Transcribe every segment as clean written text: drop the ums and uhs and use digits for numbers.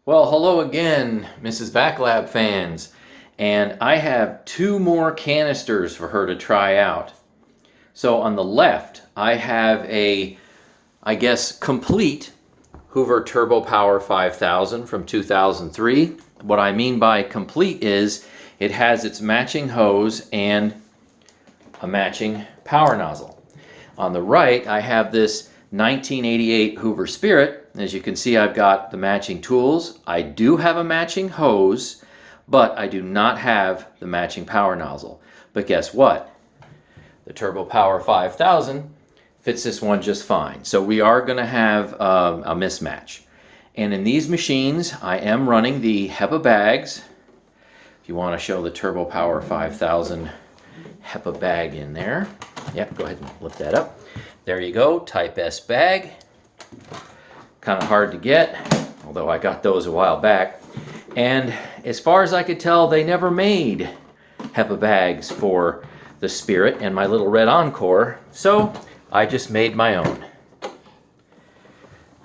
Well, hello again, Mrs. VacLab fans. And I have two more canisters for her to try out. So on the left, I have a, I guess, complete Hoover TurboPower 5000 from 2003. What I mean by complete is it has its matching hose and a matching power nozzle. On the right, I have this 1988 Hoover Spirit. As you can see, I've got the matching tools. I do have a matching hose, but I do not have the matching power nozzle. But guess what? The TurboPower 5000 fits this one just fine. So we are going to have a mismatch. And in these machines, I am running the HEPA bags. If you want to show the TurboPower 5000 HEPA bag in there. Yep, go ahead and lift that up. There you go, Type S bag. Kind of hard to get, although I got those a while back. And as far as I could tell, they never made HEPA bags for the Spirit and my little red Encore, so I just made my own.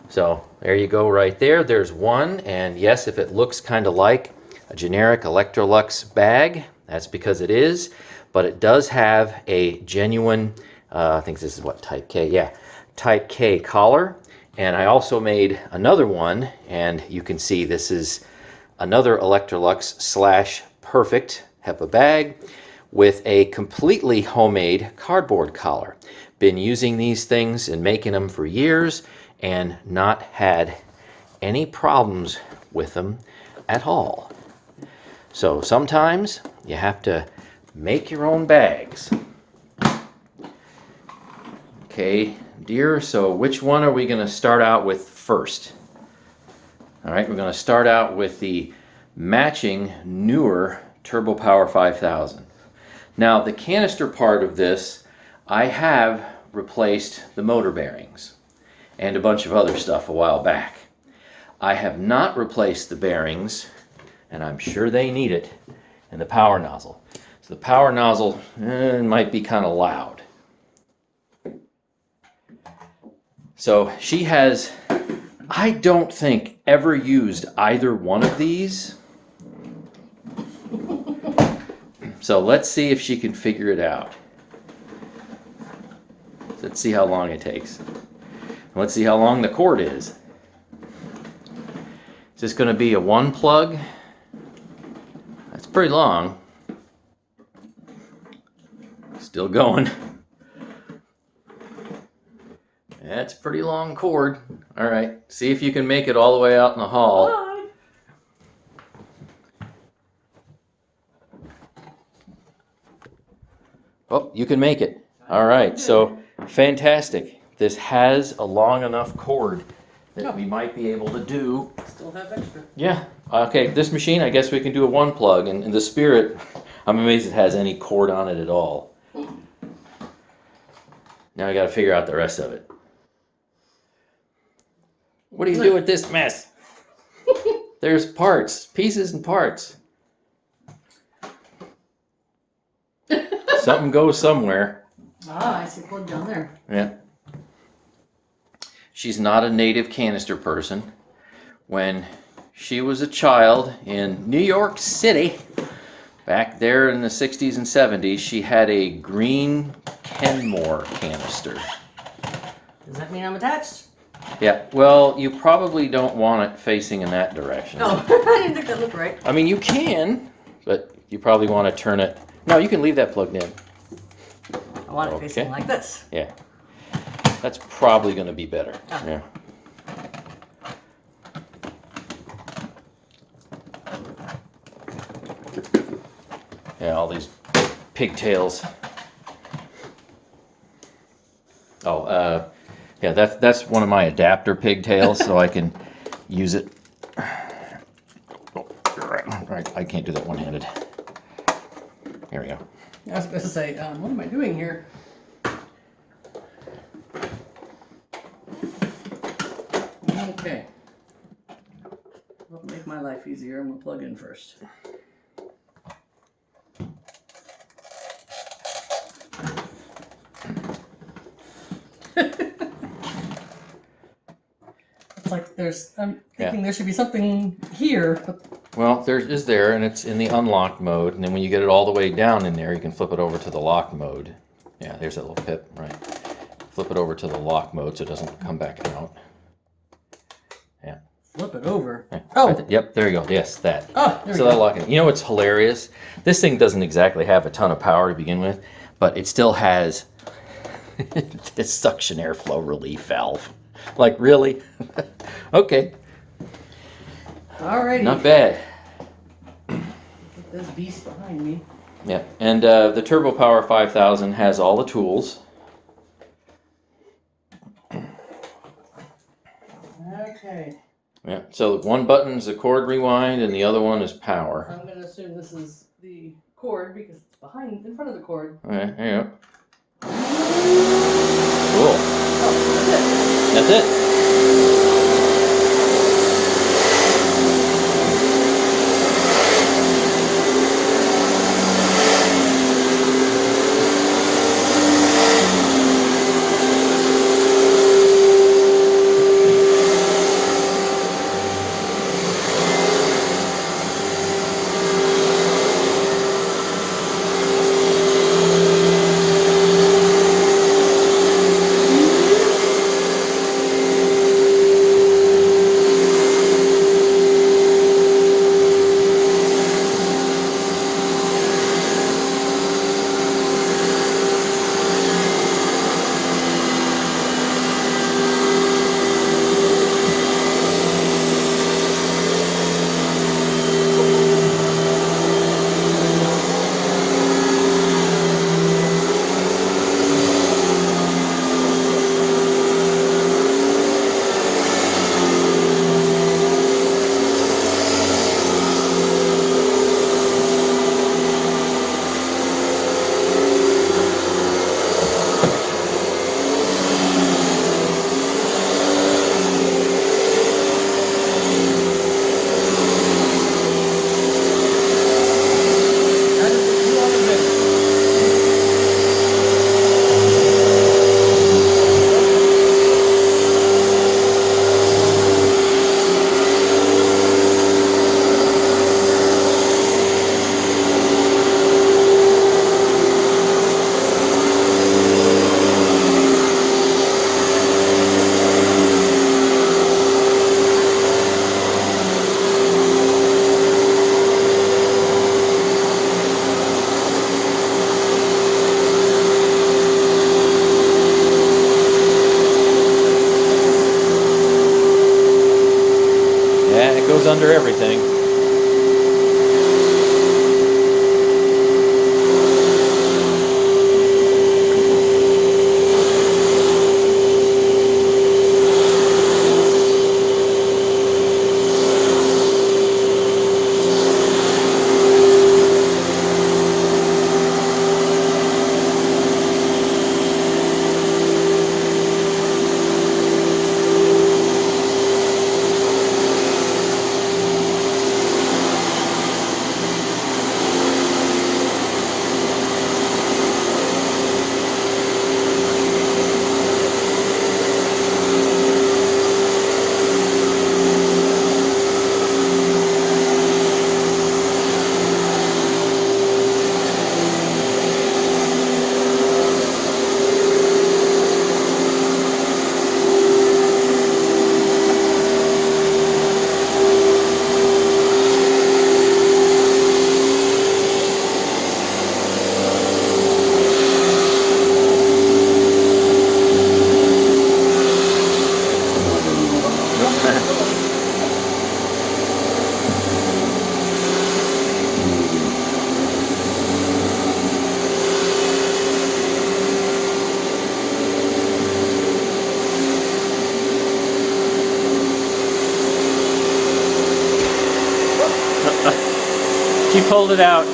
So there you go right there. There's one, and yes, if it looks kind of like a generic Electrolux bag, that's because it is, but it does have a genuine, I think this is what, Type K? Yeah, Type K collar. And I also made another one, and you can see this is another Electrolux / Perfect HEPA bag with a completely homemade cardboard collar. Been using these things and making them for years and not had any problems with them at all. So sometimes you have to make your own bags. Okay, dear, so which one are we going to start out with first? All right, we're going to start out with the matching newer TurboPower 5000. Now, the canister part of this, I have replaced the motor bearings and a bunch of other stuff a while back. I have not replaced the bearings, and I'm sure they need it, in the power nozzle. So the power nozzle might be kind of loud. So she has, I don't think, ever used either one of these. So let's see if she can figure it out. Let's see how long it takes. Let's see how long the cord is. Is this going to be a one plug? That's pretty long. Still going. That's a pretty long cord. All right, see if you can make it all the way out in the hall. Bye. Oh, you can make it. All right, so fantastic. This has a long enough cord that we might be able to do. Still have extra. Yeah, okay, this machine, I guess we can do a one plug. And the Spirit, I'm amazed it has any cord on it at all. Now I got to figure out the rest of it. What do you do with this mess? There's parts, pieces and parts. Something goes somewhere. Ah, I see plug down there. Yeah. She's not a native canister person. When she was a child in New York City, back there in the 60s and 70s, she had a green Kenmore canister. Does that mean I'm attached? Yeah, well, you probably don't want it facing in that direction. No, I didn't think that looked right. I mean, you can, but you probably want to turn it. No, you can leave that plugged in. I want it facing like this. Yeah. That's probably going to be better. Oh. Yeah. Yeah, all these pigtails. Oh, yeah, that's one of my adapter pigtails, so I can use it. Oh, right, I can't do that one-handed. There we go. I was going to say, what am I doing here? Okay. Well, make my life easier. I'm going to plug in first. It's like there's. I'm thinking there should be something here. But Well, there is there, and it's in the unlocked mode. And then when you get it all the way down in there, you can flip it over to the locked mode. Yeah, there's that little pip, right? Flip it over to the lock mode so it doesn't come back out. Yeah. flip it over. Yeah. Oh. Right, yep, there you go. Yes, that. Oh, there we So go. that'll lock in. You know what's hilarious? This thing doesn't exactly have a ton of power to begin with, but it still has this suction airflow relief valve. Like, really? Okay, Alrighty. not bad. Get this beast behind me. Yeah, and the TurboPower 5000 has all the tools. Okay. Yeah, so one button's the cord rewind and the other one is power. I'm going to assume this is the cord because it's behind, in front of the cord. Okay, there you go. Cool. Oh, That's it. That is what you want to do. Yeah, it goes under everything. She pulled it out.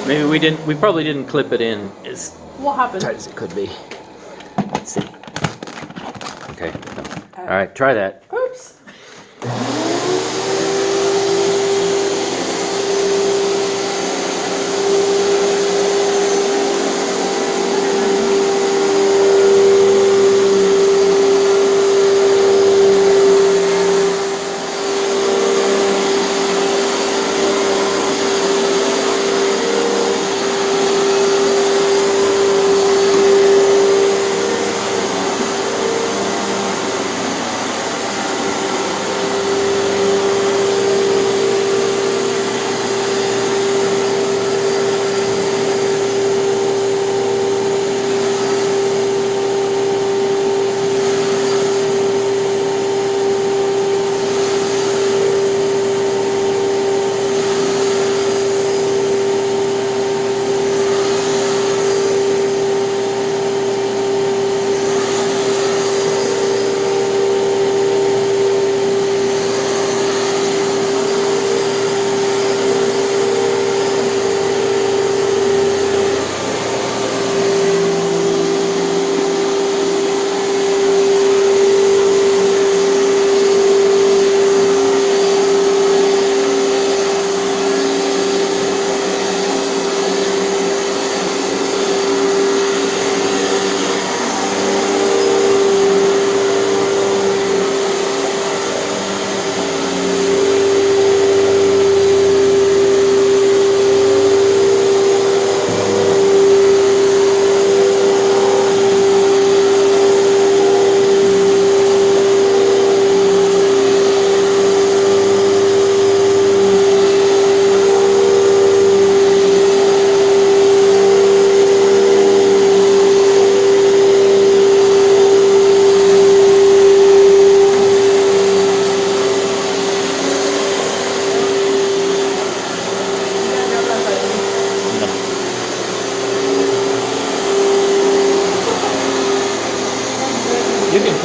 Maybe we didn't. We probably didn't clip it in as What happened? tight as it could be. Let's see. Okay. All right. Try that. Oops.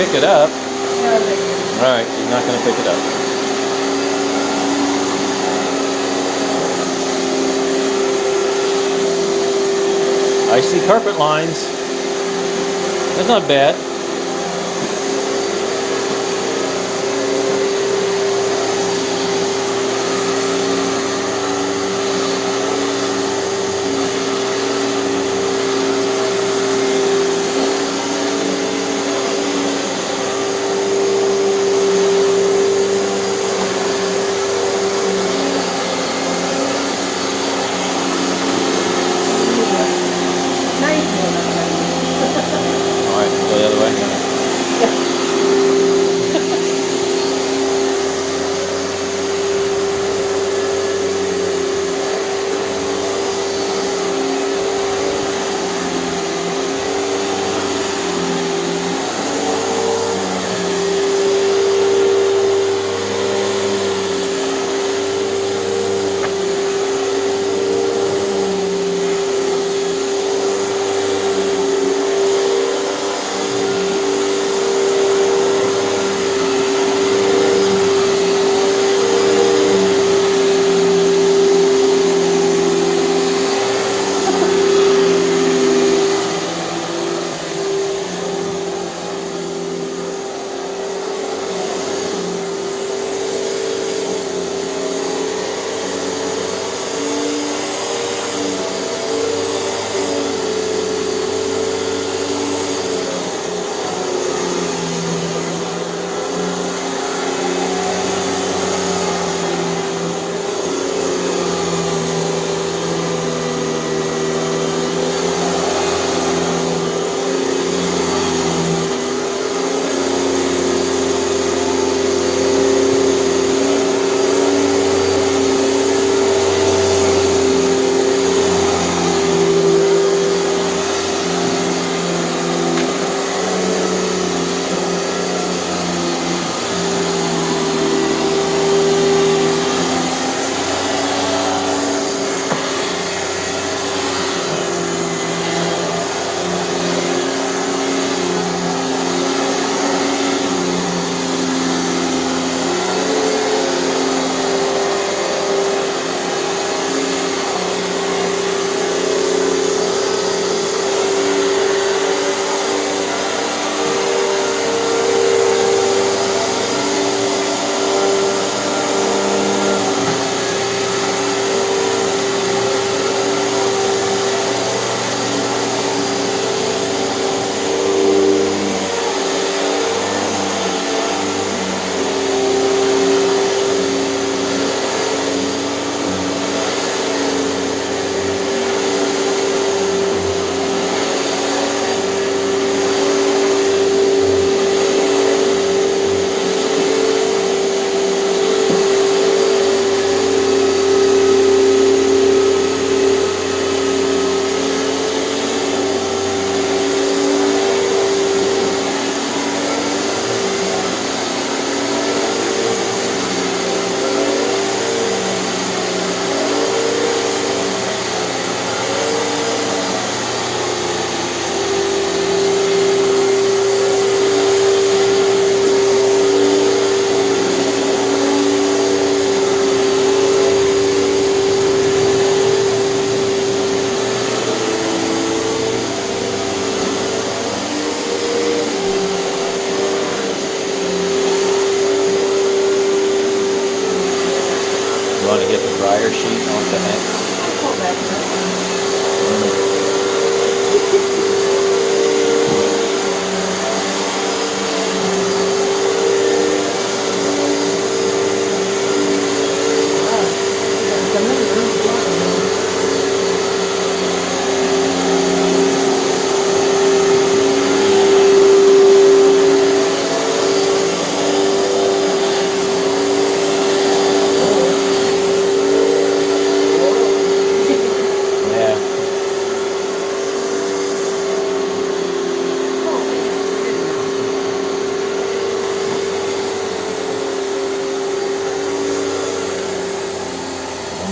pick it up. No, thank you. All right, she's not going to pick it up. I see carpet lines. That's not bad. All right, go the other way. Want to get the dryer sheet off the neck?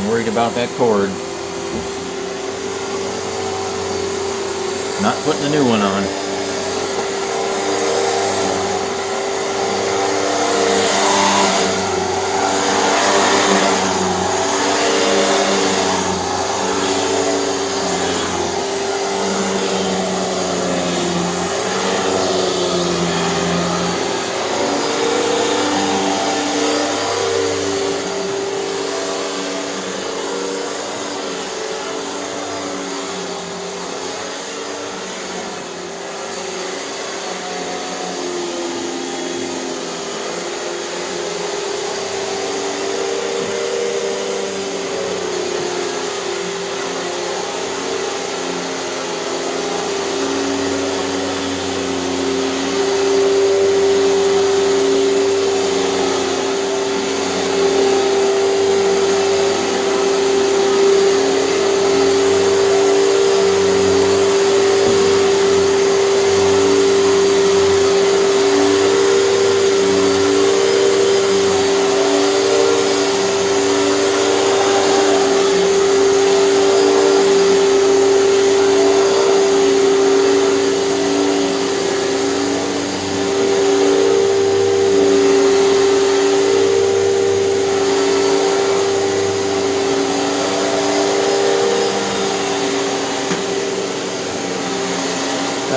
Worried about that cord. Not putting a new one on.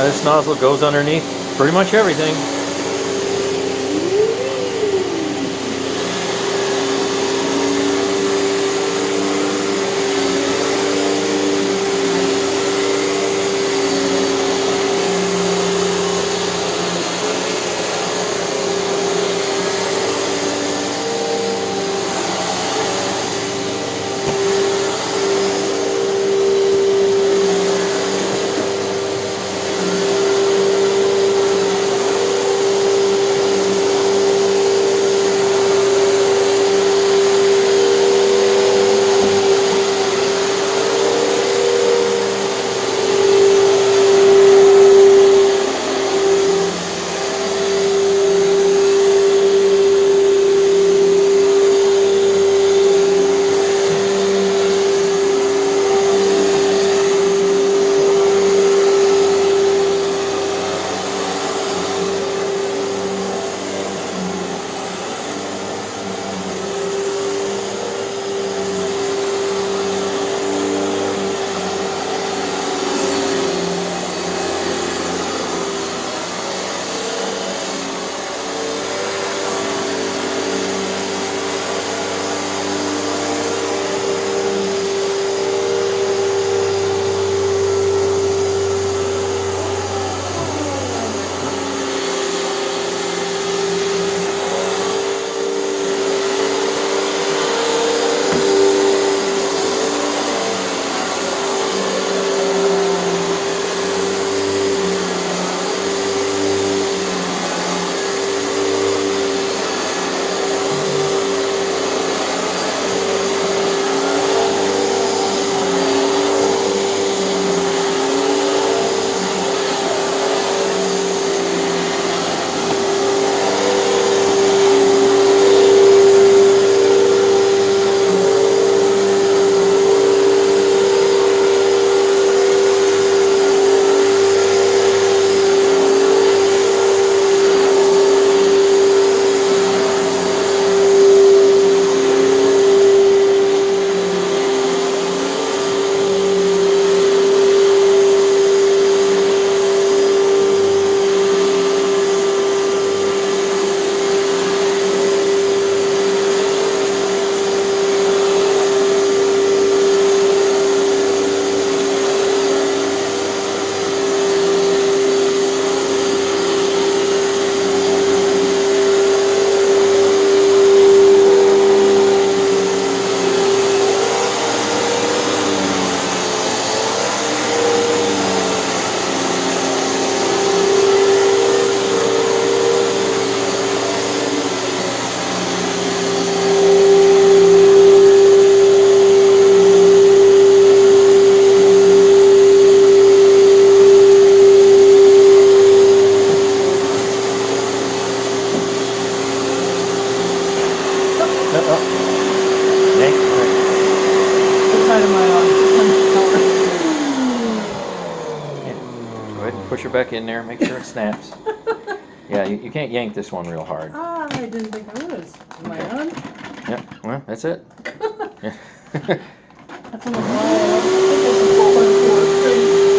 This nozzle goes underneath pretty much everything. Push her back in there, make sure it snaps. Yeah, you can't yank this one real hard. Ah, I didn't think I was. Am I on? Yeah, well, that's it. Yeah. That's on the wall. I think that's a 12 by 4 thing.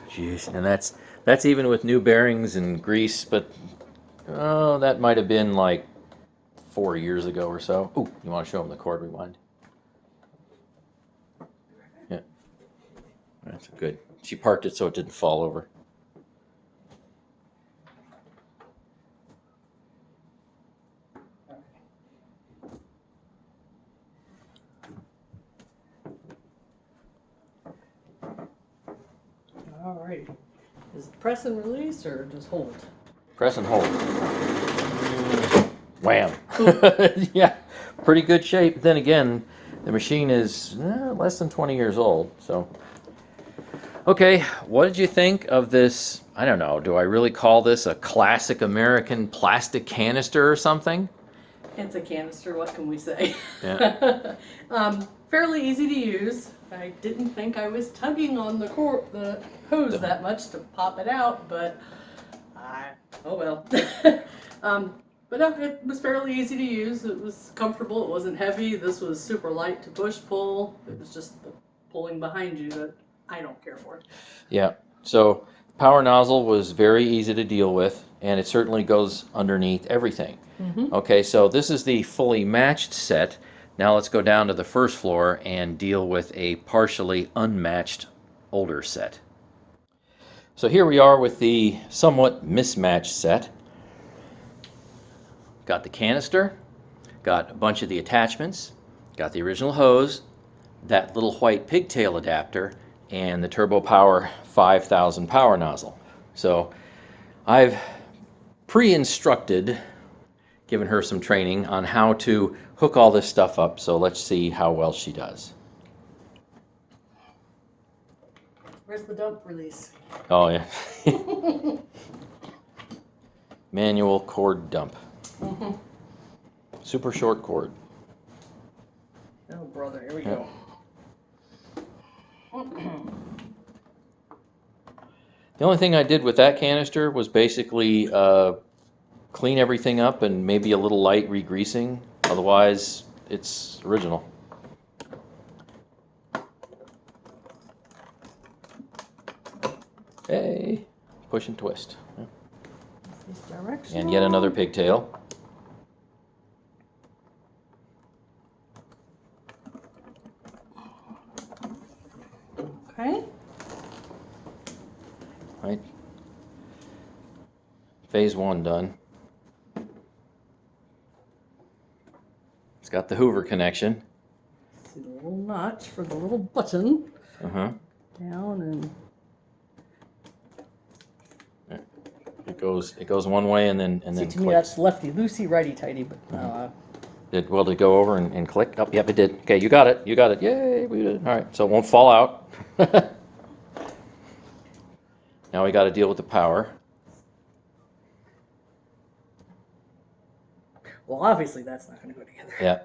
Jeez, and that's even with new bearings and grease, but oh, that might have been like 4 years ago or so. Ooh, you want to show them the cord rewind? Yeah, that's good. She parked it so it didn't fall over. Alrighty. Is it press and release or just hold? Press and hold. Wham! Yeah, pretty good shape. Then again, the machine is less than 20 years old. So, okay, what did you think of this? I don't know. Do I really call this a classic American plastic canister or something? It's a canister. What can we say? Yeah. Fairly easy to use. I didn't think I was tugging on the hose that much to pop it out, but oh well. But no, it was fairly easy to use. It was comfortable. It wasn't heavy. This was super light to push pull. It was just the pulling behind you that I don't care for. Yeah. So power nozzle was very easy to deal with, and it certainly goes underneath everything. Mm-hmm. Okay, so this is the fully matched set. Now let's go down to the first floor and deal with a partially unmatched older set. So here we are with the somewhat mismatched set. Got the canister, got a bunch of the attachments, got the original hose, that little white pigtail adapter, and the TurboPower 5000 power nozzle. So I've pre-instructed, given her some training on how to hook all this stuff up, so let's see how well she does. Where's the dump release? Oh yeah. Manual cord dump. Mm-hmm. Super short cord. Oh brother, here we go. The only thing I did with that canister was basically clean everything up and maybe a little light re-greasing. Otherwise, it's original. Hey, push and twist. Yeah. This direction. And yet another pigtail. Okay. Right. Phase 1 done. It's got the Hoover connection. See the little notch for the little button. Uh-huh. Down and It goes one way and then see, to clicks. me that's lefty loosey, righty tighty, but Did it go over and click? Oh, yep, it did. Okay, you got it. You got it. Yay, we did it. All right, so it won't fall out. Now we got to deal with the power. well, obviously that's not going to go together. Yeah.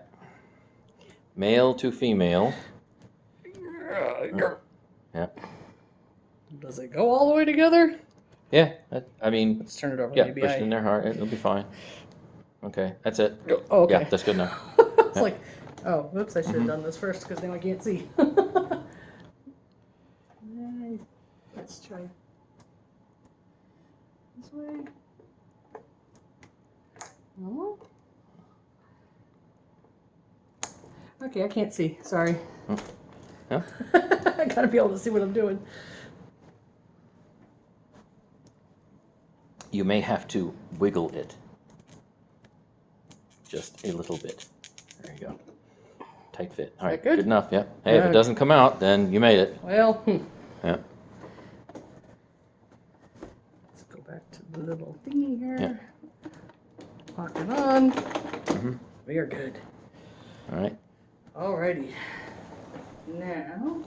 Male to female. Yeah. Does it go all the way together? Yeah. I mean, Let's turn it over. yeah, Maybe push it in there hard. It'll be fine. Okay, that's it. Oh, okay. Yeah, that's good enough. It's Yeah. like, oh, whoops! I should have done this first because now I can't see. Let's try this way. No. Okay, I can't see. Sorry. Yeah. I gotta be able to see what I'm doing. You may have to wiggle it. Just a little bit. There you go. Tight fit. All right, good? good enough. Yeah. Hey, if it doesn't come out, then you made it. Well, Yeah. let's go back to the little thingy here. Yeah. Lock it on. Mm-hmm. We are good. All right. Alrighty. Now.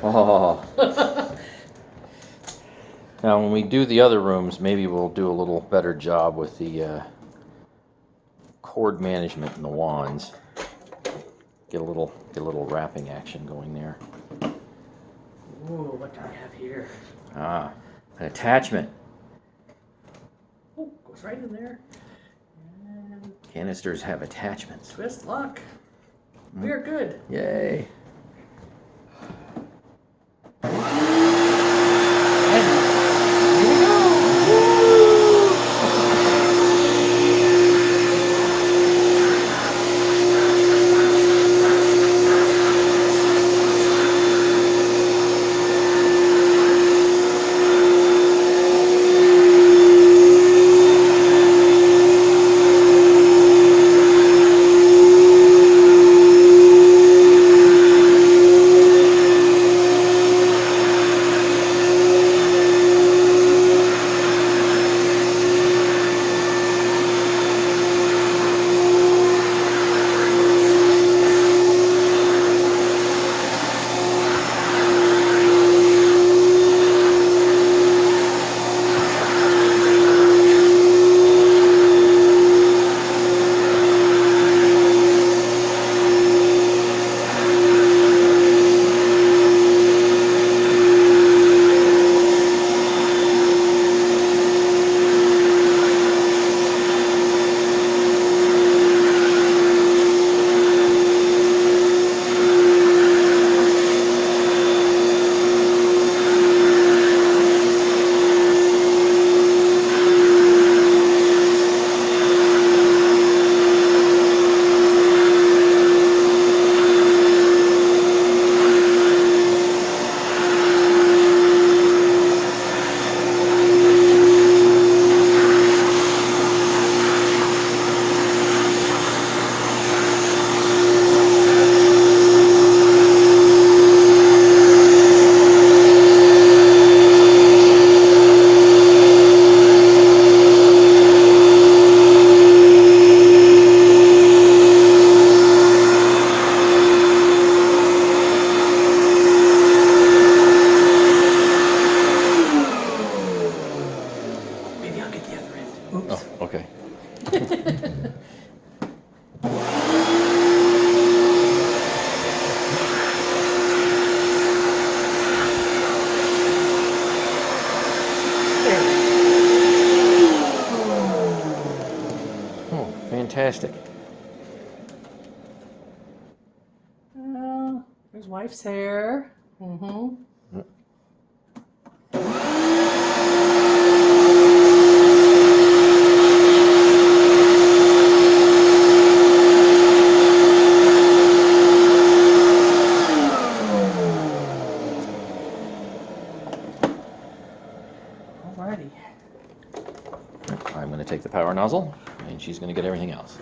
Oh. Now, when we do the other rooms, maybe we'll do a little better job with the cord management and the wands. Get a little wrapping action going there. Ooh, what do we have here? Ah, an attachment. Oh, goes right in there. And Canisters have attachments. twist lock. We're good. Yay. Okay. Oh, fantastic. There's wife's hair. Mm-hmm. Alrighty. I'm going to take the power nozzle, and she's going to get everything else.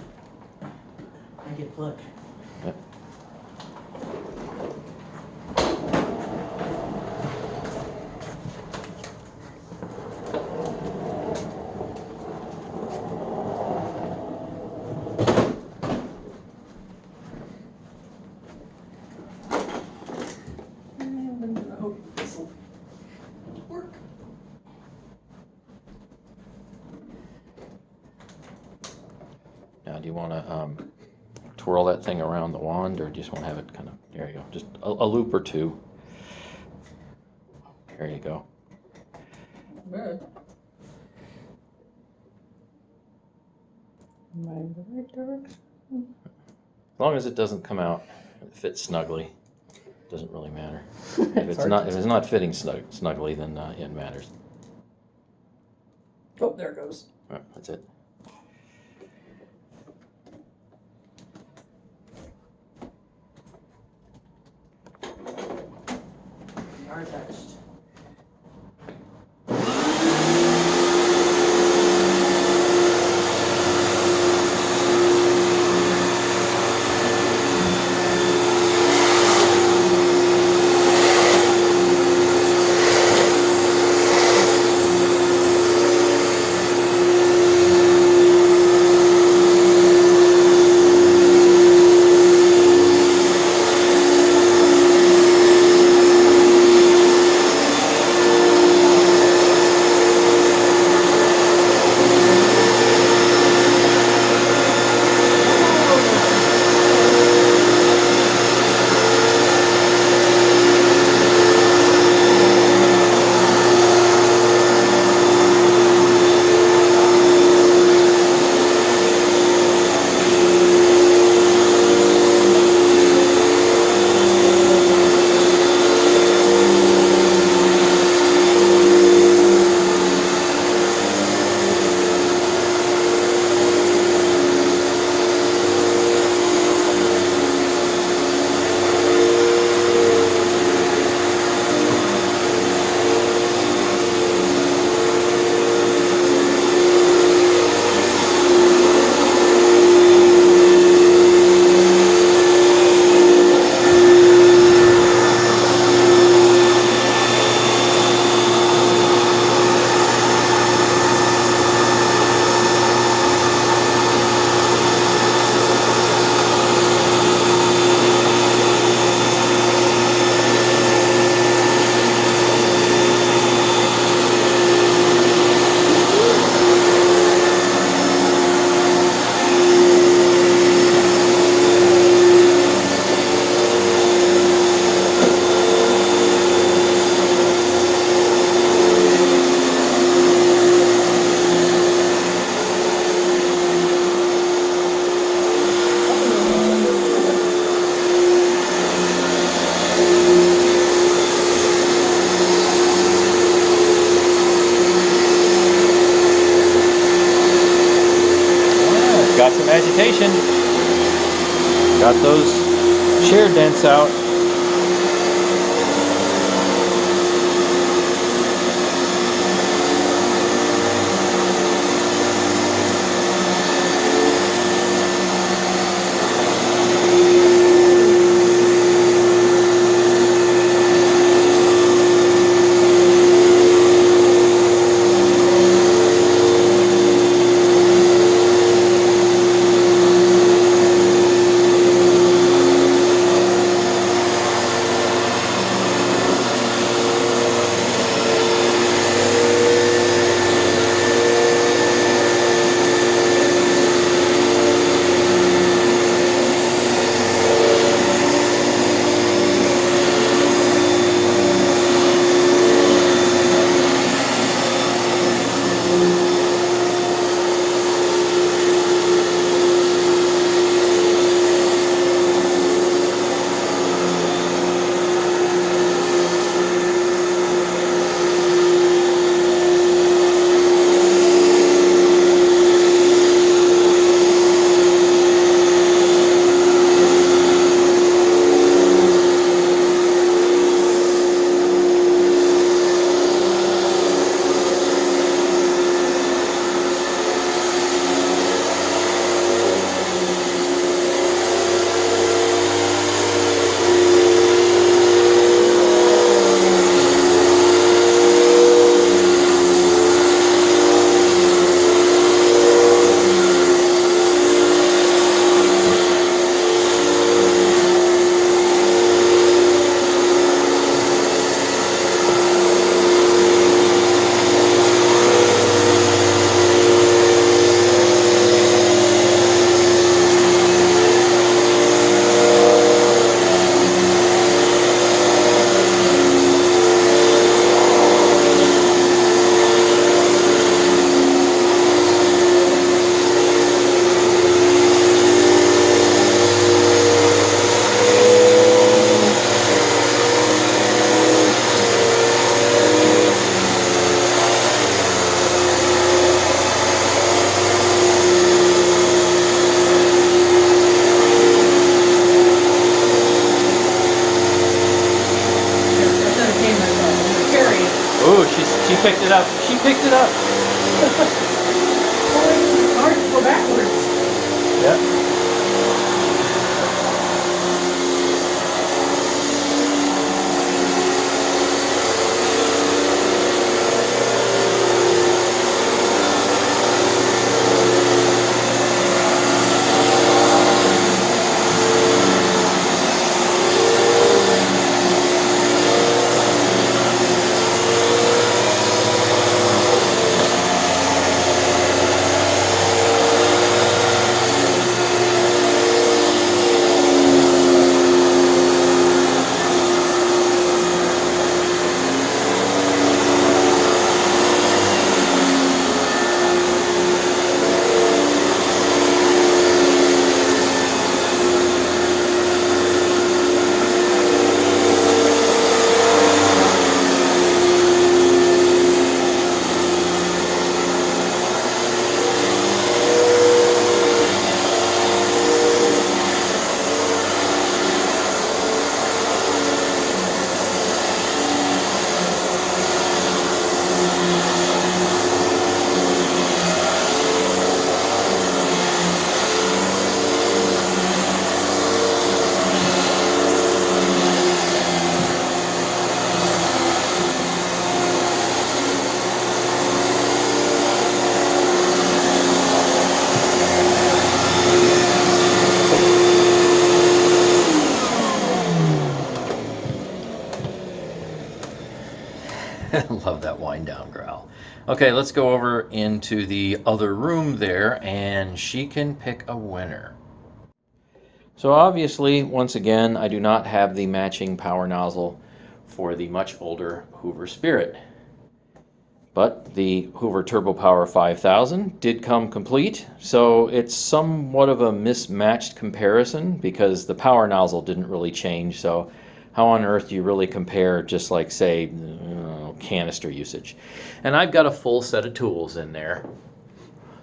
I get plug. Yep. And I hope this will work. Now, do you want to twirl that thing around the wand, or just want to have it kind of, there you go, just a loop or two. There you go. Good. Am I in the right direction? As long as it doesn't come out, it fits snugly. Doesn't really matter. If it's not fitting snugly, then it matters. Oh, there it goes. All right, that's it. We are touched. vegetation. Got those chair dents out. She picked it up. She picked it up. It's hard to go backwards. Yep. Love that wind down growl. Okay, let's go over into the other room there and she can pick a winner. So obviously, once again, I do not have the matching power nozzle for the much older Hoover Spirit. But the Hoover TurboPower 5000 did come complete, so it's somewhat of a mismatched comparison because the power nozzle didn't really change, so how on earth do you really compare just like, say, canister usage? And I've got a full set of tools in there.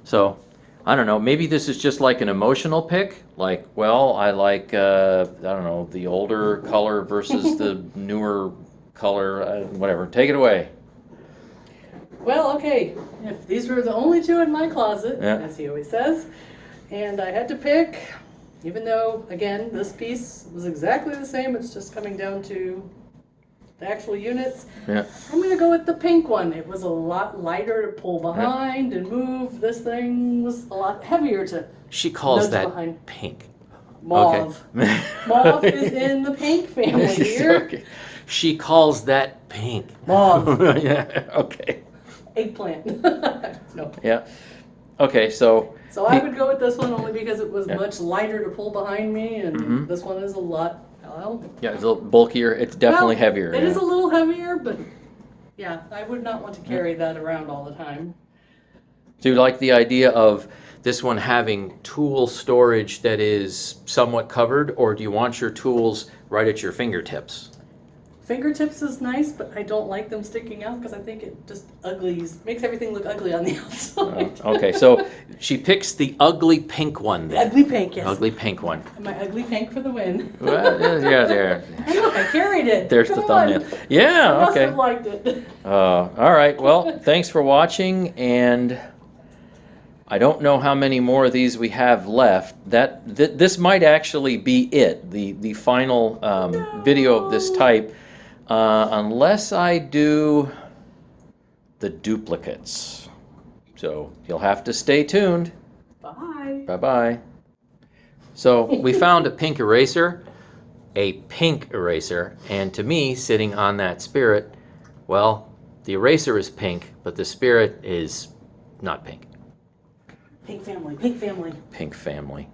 So I don't know, maybe this is just like an emotional pick. Like, well, I like, I don't know, the older color versus the newer color, whatever. Take it away. Well, okay, if these were the only two in my closet, Yeah. as he always says, and I had to pick, even though, again, this piece was exactly the same, it's just coming down to the actual units, Yeah. I'm gonna go with the pink one. It was a lot lighter to pull behind and move. This thing was a lot heavier to She calls nudge that behind. pink. Mauve. Okay. Mauve is in the pink family here. Okay. She calls that pink. Mauve. Yeah, okay. Eggplant. No. Yeah. Okay, so So I would go with this one only because it was Yeah. much lighter to pull behind me, and Mhm. this one is a lot, well, yeah, it's a little bulkier. It's definitely well, heavier. It yeah. is a little heavier, but yeah, I would not want to carry that around all the time. Do you like the idea of this one having tool storage that is somewhat covered, or do you want your tools right at your fingertips? Fingertips is nice, but I don't like them sticking out because I think it just makes everything look ugly on the outside. Okay, so she picks the ugly pink one then. Ugly pink, yes. Ugly pink one. My ugly pink for the win. Well, yeah, there. And look, I carried it. There's the Come thumbnail. on. Yeah, I must okay. have liked it. All right. Well, thanks for watching, and I don't know how many more of these we have left. This might actually be it, the final video of this type, unless I do the duplicates. So you'll have to stay tuned. Bye. Bye-bye. So we found a pink eraser, and to me, sitting on that Spirit, well, the eraser is pink, but the Spirit is not pink. Pink family, pink family. Pink family.